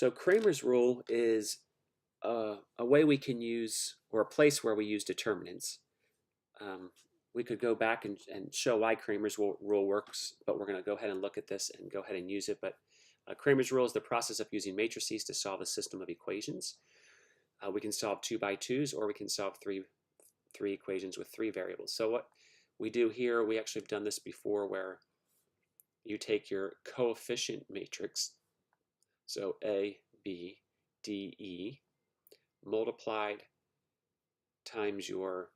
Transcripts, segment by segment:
So Kramer's rule is a way we can use, or a place where we use determinants. We could go back and show why Kramer's rule works, but we're going to go ahead and look at this and go ahead and use it. But Kramer's rule is the process of using matrices to solve a system of equations. We can solve 2 by 2s, or we can solve three equations with 3 variables. So what we do here, we actually have done this before, where you take your coefficient matrix, so A, B, D, E, multiplied times your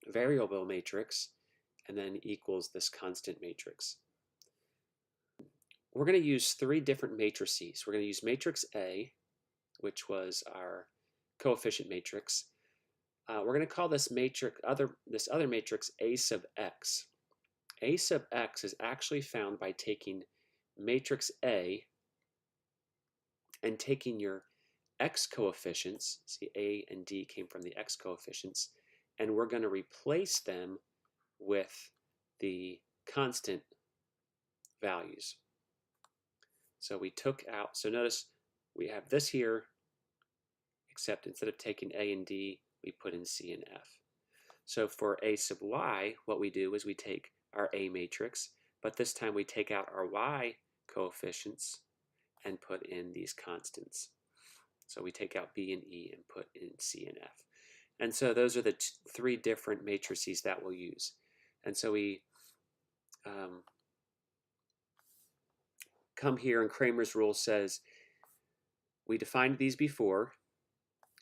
variable matrix, and then equals this constant matrix. We're going to use 3 different matrices. We're going to use matrix A, which was our coefficient matrix. We're going to call this other matrix A sub x. A sub x is actually found by taking matrix A and taking your x coefficients. See, A and D came from the x coefficients, and we're going to replace them with the constant values. So we took out, so notice we have this here, except instead of taking A and D, we put in C and F. So for A sub y, what we do is we take our A matrix, but this time we take out our y coefficients and put in these constants. So we take out B and E and put in C and F. And so those are the 3 different matrices that we'll use. And so we come here, and Kramer's rule says we defined these before,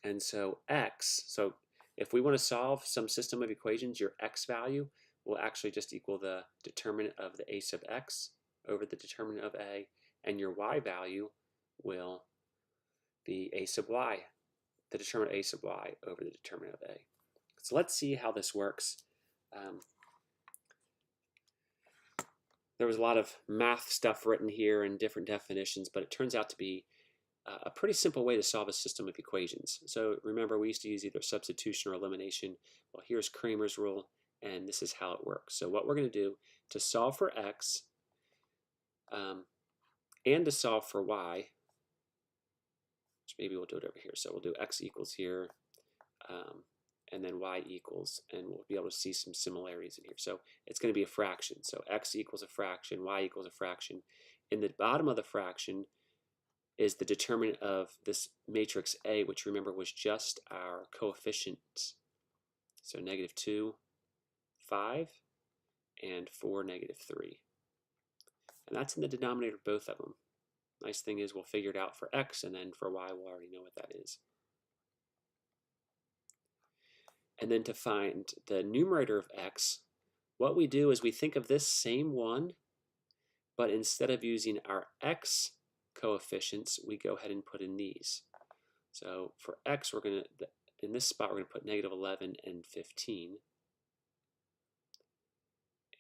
and so x, so if we want to solve some system of equations, your x value will actually just equal the determinant of the A sub x over the determinant of A, and your y value will be A sub y, the determinant of A sub y over the determinant of A. So let's see how this works. There was a lot of math stuff written here and different definitions, but it turns out to be a pretty simple way to solve a system of equations. So remember, we used to use either substitution or elimination. Well, here's Kramer's rule, and this is how it works. So what we're going to do to solve for x and to solve for y, which maybe we'll do it over here. So we'll do x equals here, and then y equals, and we'll be able to see some similarities in here. So it's going to be a fraction. So x equals a fraction, y equals a fraction. In the bottom of the fraction is the determinant of this matrix A, which remember was just our coefficients. So -2, 5, and 4, -3. And that's in the denominator of both of them. Nice thing is we'll figure it out for x, and then for y we'll already know what that is. And then to find the numerator of x, what we do is we think of this same one, but instead of using our x coefficients, we go ahead and put in these. So for x, we're going to, in this spot, we're going to put -11 and 15.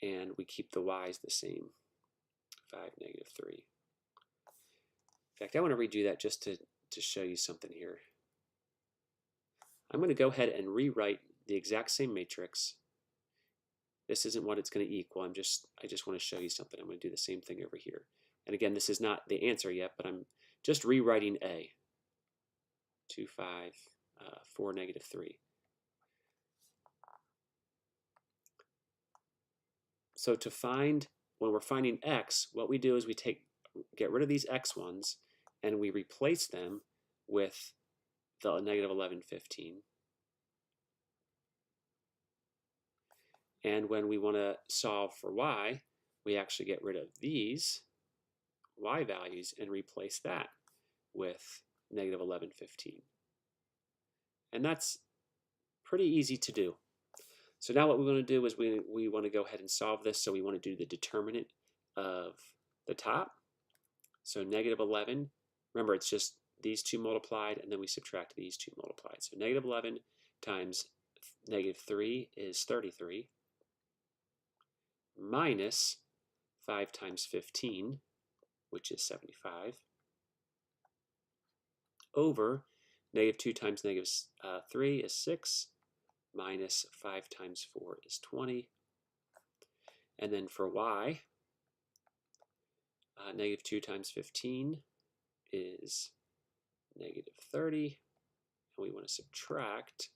And we keep the y's the same, 5, -3. In fact, I want to redo that just to show you something here. I'm going to go ahead and rewrite the exact same matrix. This isn't what it's going to equal. I just want to show you something. I'm going to do the same thing over here. And again, this is not the answer yet, but I'm just rewriting A. 2, 5, 4, -3. So to find, when we're finding x, what we do is we get rid of these x ones, and we replace them with the -11, 15. And when we want to solve for y, we actually get rid of these y values and replace that with -11, 15. And that's pretty easy to do. So now what we want to do is we want to go ahead and solve this. So we want to do the determinant of the top. So -11, remember it's just these 2 multiplied, and then we subtract these 2 multiplied. So -11 times -3 is 33, minus 5 times 15, which is 75, over -2 times -3 is 6, minus 5 times 4 is 20. And then for y, Negative 2 times 15 is negative 30. And we want to subtract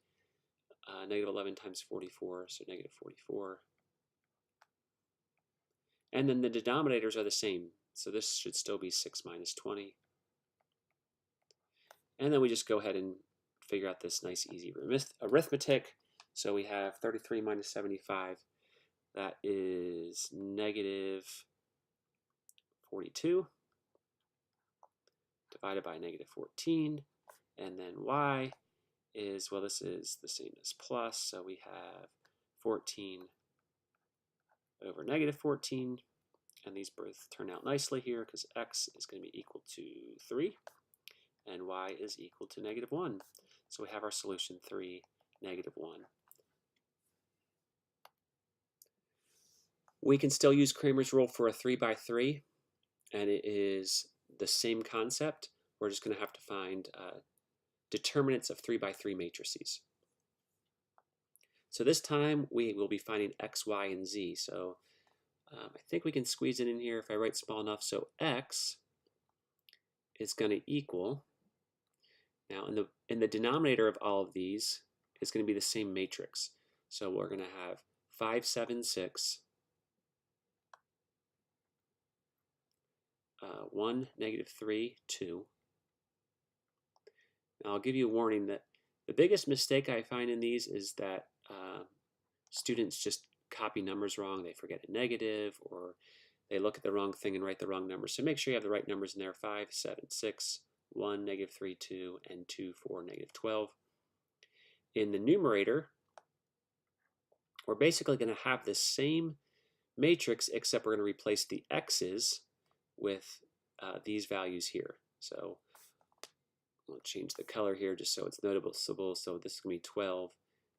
negative 11 times 44, so negative 44. And then the denominators are the same. So this should still be 6 minus 20. And then we just go ahead and figure out this nice, easy arithmetic. So we have 33 minus 75. That is negative 42 divided by negative 14. And then y is, well, this is the same as plus. So we have 14 over negative 14. And these both turn out nicely here because x is going to be equal to 3 and y is equal to negative 1. So we have our solution 3, negative 1. We can still use Cramer's rule for a 3 by 3, and it is the same concept. We're just going to have to find determinants of 3 by 3 matrices. So this time we will be finding x, y, and z. So I think we can squeeze it in here if I write small enough. So x is going to equal, now in the denominator of all of these is going to be the same matrix. So we're going to have 5, 7, 6, 1, negative 3, 2. Now I'll give you a warning that the biggest mistake I find in these is that students just copy numbers wrong. They forget a negative, or they look at the wrong thing and write the wrong number. So make sure you have the right numbers in there: 5, 7, 6, 1, negative 3, 2, and 2, 4, negative 12. In the numerator, we're basically going to have the same matrix, except we're going to replace the x's with these values here. So we'll change the color here just so it's noticeable. So this is going to be 12,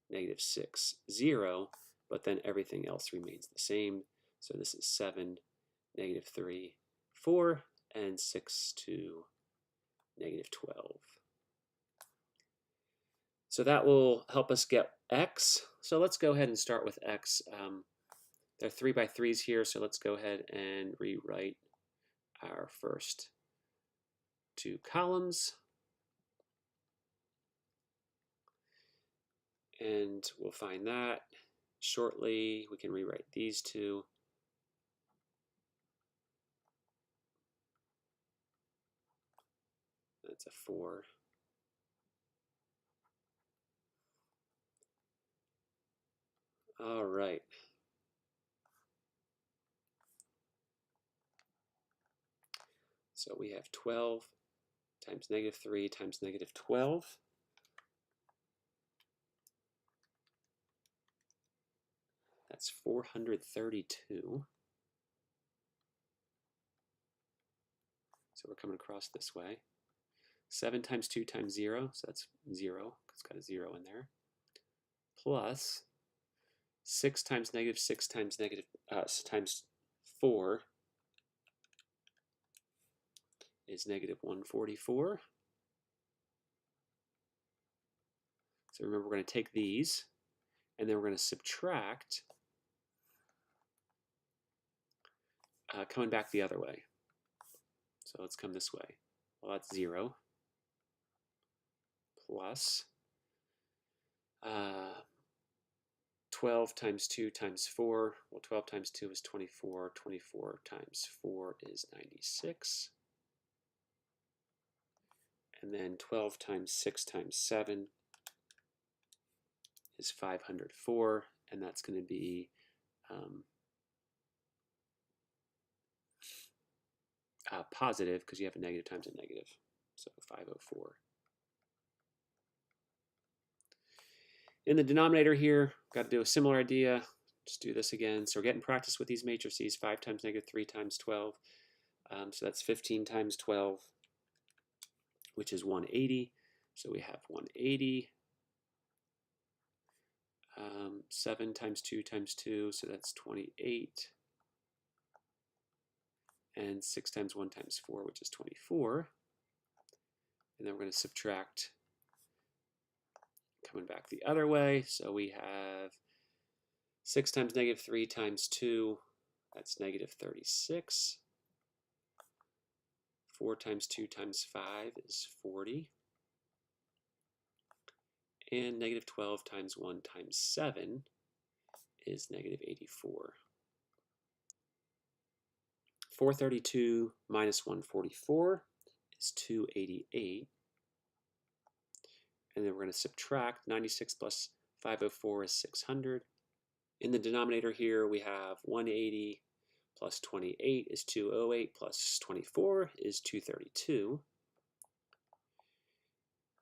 negative 6, 0, but then everything else remains the same. So this is 7, negative 3, 4, and 6 to negative 12. So that will help us get x. So let's go ahead and start with x. There are 3 by 3s here, so let's go ahead and rewrite our first 2 columns. And we'll find that shortly. We can rewrite these 2. That's a 4. All right. So we have 12 times negative 3 times negative 12. That's 432. So we're coming across this way. 7 times 2 times 0, so that's 0. It's got a 0 in there. Plus 6 times negative 6 times negative times 4 is negative 144. So remember, we're going to take these, and then we're going to subtract coming back the other way. So let's come this way. Well, that's 0 plus 12 times 2 times 4. Well, 12 times 2 is 24. 24 times 4 is 96. And then 12 times 6 times 7 is 504. And that's going to be positive because you have a negative times a negative. So 504. In the denominator here, got to do a similar idea. Just do this again. So we're getting practice with these matrices. 5 times negative 3 times 12. So that's 15 times 12, which is 180. So we have 180. 7 times 2 times 2, so that's 28. And 6 times 1 times 4, which is 24. And then we're going to subtract coming back the other way. So we have 6 times negative 3 times 2, that's negative 36. 4 times 2 times 5 is 40. And negative 12 times 1 times 7 is negative 84. 432 minus 144 is 288. And then we're going to subtract 96 plus 504 is 600. In the denominator here, we have 180 plus 28 is 208 plus 24 is 232.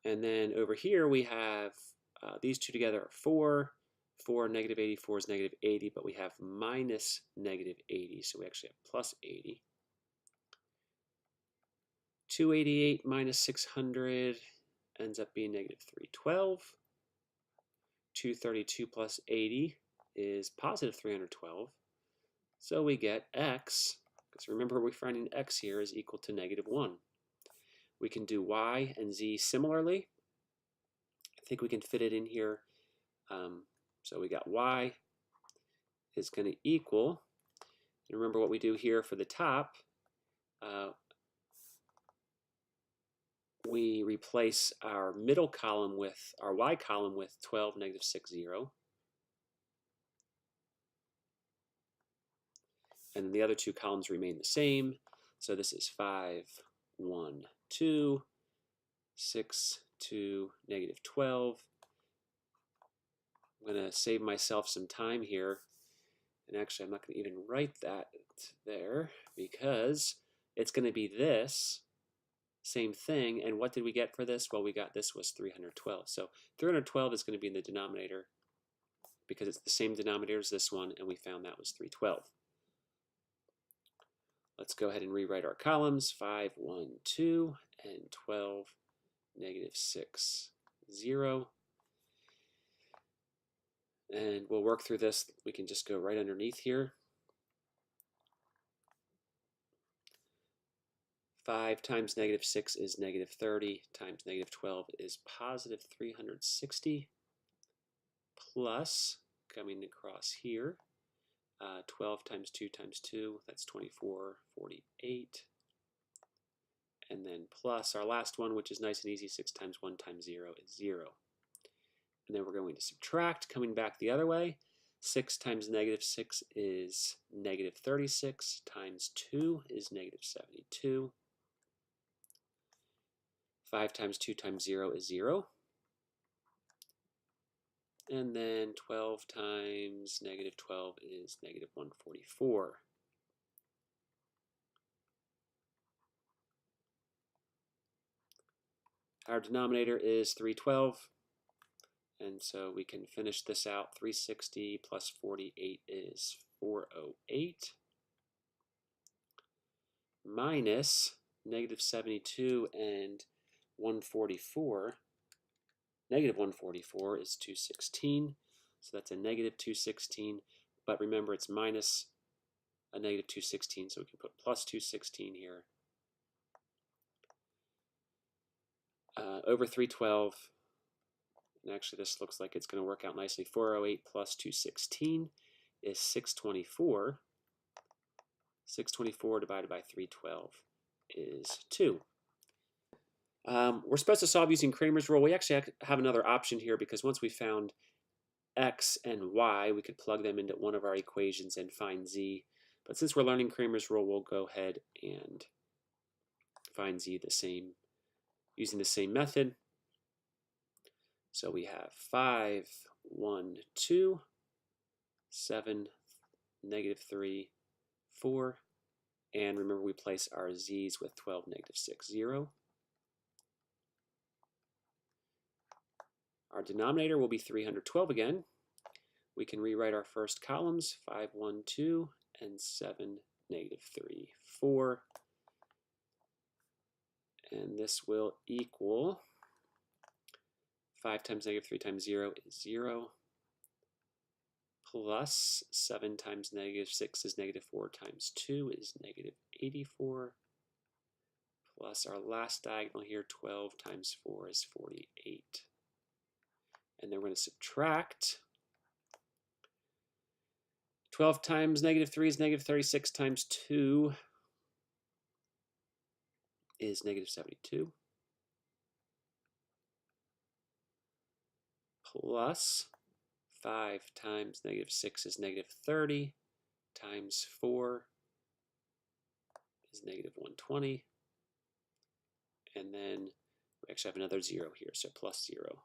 And then over here we have these two together are 4. 4 negative 84 is negative 80, but we have minus negative 80, so we actually have plus 80. 288 minus 600 ends up being negative 312. 232 plus 80 is positive 312. So we get x, because remember we're finding x here, is equal to negative 1. We can do y and z similarly. I think we can fit it in here. So we got y is going to equal, and remember what we do here for the top, we replace our middle column with our y column with 12, negative 6, 0. And the other two columns remain the same. So this is 5, 1, 2, 6, 2, negative 12. I'm going to save myself some time here. And actually, I'm not going to even write that there because it's going to be this same thing. And what did we get for this? Well, we got this was 312. So 312 is going to be in the denominator because it's the same denominator as this one, and we found that was 312. Let's go ahead and rewrite our columns. 5, 1, 2, and 12, negative 6, 0. And we'll work through this. We can just go right underneath here. 5 times negative 6 is negative 30, times negative 12 is positive 360, plus, coming across here, 12 times 2 times 2, that's 24, 48. And then plus our last one, which is nice and easy, 6 times 1 times 0 is 0. And then we're going to subtract, coming back the other way. 6 times negative 6 is negative 36, times 2 is negative 72. 5 times 2 times 0 is 0. And then 12 times negative 12 is negative 144. Our denominator is 312. And so we can finish this out. 360 plus 48 is 408. Minus negative 72 and 144. Negative 144 is 216. So that's a negative 216. But remember, it's minus a negative 216. So we can put plus 216 here. Over 312. And actually, this looks like it's going to work out nicely. 408 plus 216 is 624. 624 divided by 312 is 2. We're supposed to solve using Kramer's rule. We actually have another option here because once we found x and y, we could plug them into one of our equations and find z. But since we're learning Kramer's rule, we'll go ahead and find z using the same method. So we have 5, 1, 2, 7, negative 3, 4. And remember, we place our z's with 12, negative 6, 0. Our denominator will be 312 again. We can rewrite our first columns, 5, 1, 2, and 7, negative 3, 4. And this will equal 5 times negative 3 times 0 is 0. Plus 7 times negative 6 is negative 4 times 2 is negative 84. Plus our last diagonal here, 12 times 4 is 48. And then we're going to subtract. 12 times negative 3 is negative 36 times 2 is negative 72 plus 5 times negative 6 is negative 30 times 4 is negative 120. And then we actually have another 0 here, so plus 0.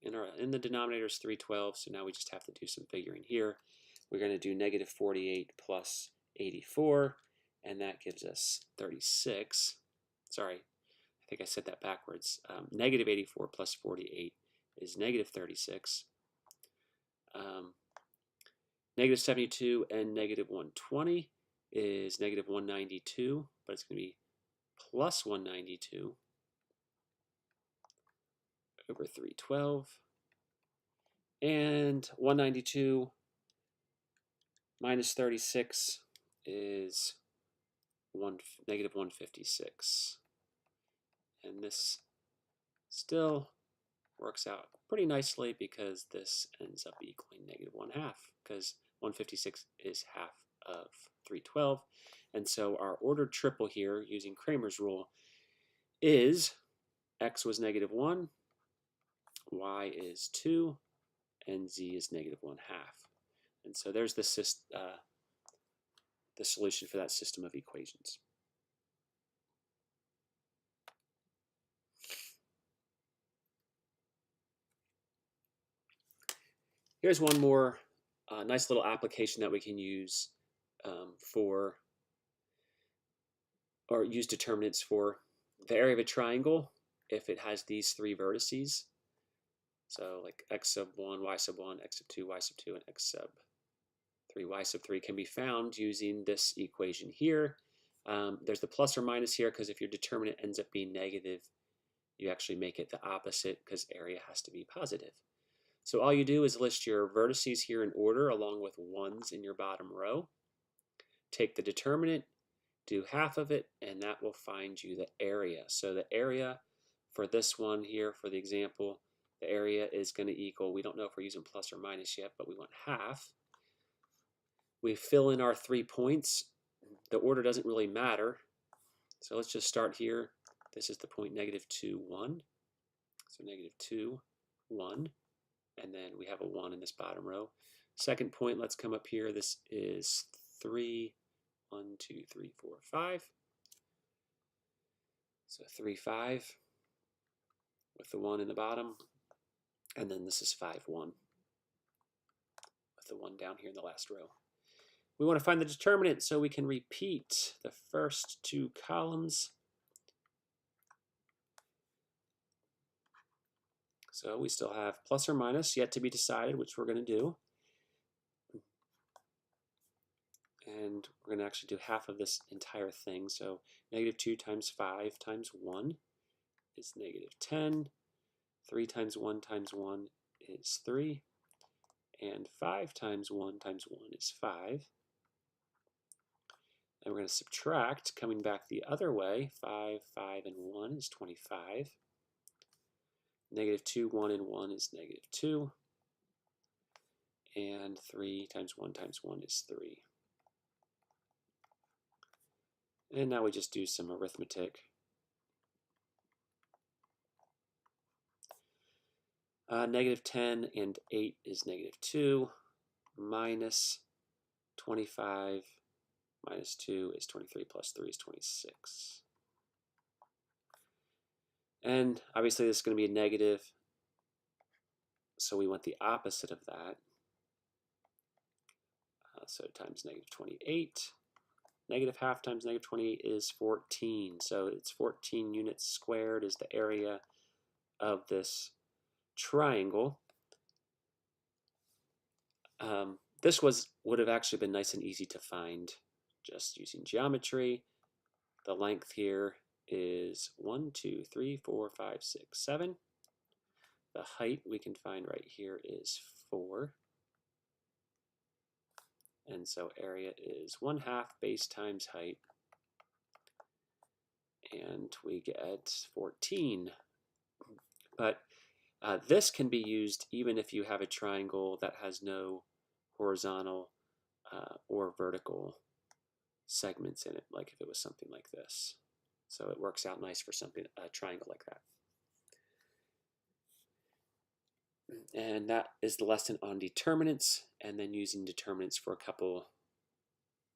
In the denominator is 312, so now we just have to do some figuring here. We're going to do negative 48 plus 84, and that gives us 36. Sorry, I think I said that backwards. Negative 84 plus 48 is negative 36. Negative 72 and negative 120 is negative 192, but it's going to be plus 192 over 312. And 192 minus 36 is negative 156. And this still works out pretty nicely because this ends up equaling negative 1/2, because 156 is half of 312. And so our ordered triple here, using Kramer's rule, is x was negative 1, y is 2, and z is negative 1/2. And so there's the solution for that system of equations. Here's one more nice little application that we can use use determinants for the area of a triangle if it has these 3 vertices. So like x sub 1, y sub 1, x sub 2, y sub 2, and x sub 3, y sub 3 can be found using this equation here. There's the plus or minus here because if your determinant ends up being negative, you actually make it the opposite because area has to be positive. So all you do is list your vertices here in order along with 1s in your bottom row. Take the determinant, do half of it, and that will find you the area. So the area for this one here, for the example, the area is going to equal, we don't know if we're using plus or minus yet, but we want half. We fill in our 3 points. The order doesn't really matter. So let's just start here. This is the point negative 2, 1. So negative 2, 1. And then we have a 1 in this bottom row. Second point, let's come up here. This is 3, 1, 2, 3, 4, 5. So 3, 5 with the 1 in the bottom. And then this is 5, 1 with the 1 down here in the last row. We want to find the determinant, so we can repeat the first 2 columns. So we still have plus or minus yet to be decided, which we're going to do. And we're going to actually do half of this entire thing. So negative 2 times 5 times 1 is negative 10. 3 times 1 times 1 is 3. And 5 times 1 times 1 is 5. And we're going to subtract, coming back the other way. 5, 5, and 1 is 25. Negative 2, 1, and 1 is negative 2. And 3 times 1 times 1 is 3. And now we just do some arithmetic. Negative 10 and 8 is negative 2. Minus 25 minus 2 is 23 plus 3 is 26. And obviously this is going to be a negative, so we want the opposite of that. So times negative 28. Negative half times negative 28 is 14. So it's 14 units squared is the area of this triangle. This would have actually been nice and easy to find just using geometry. The length here is 1, 2, 3, 4, 5, 6, 7. The height we can find right here is 4. And so area is 1/2 base times height. And we get 14. But this can be used even if you have a triangle that has no horizontal or vertical segments in it, like if it was something like this. So it works out nice for something, a triangle like that. And that is the lesson on determinants, and then using determinants for a couple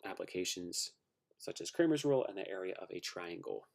applications, such as Cramer's rule and the area of a triangle.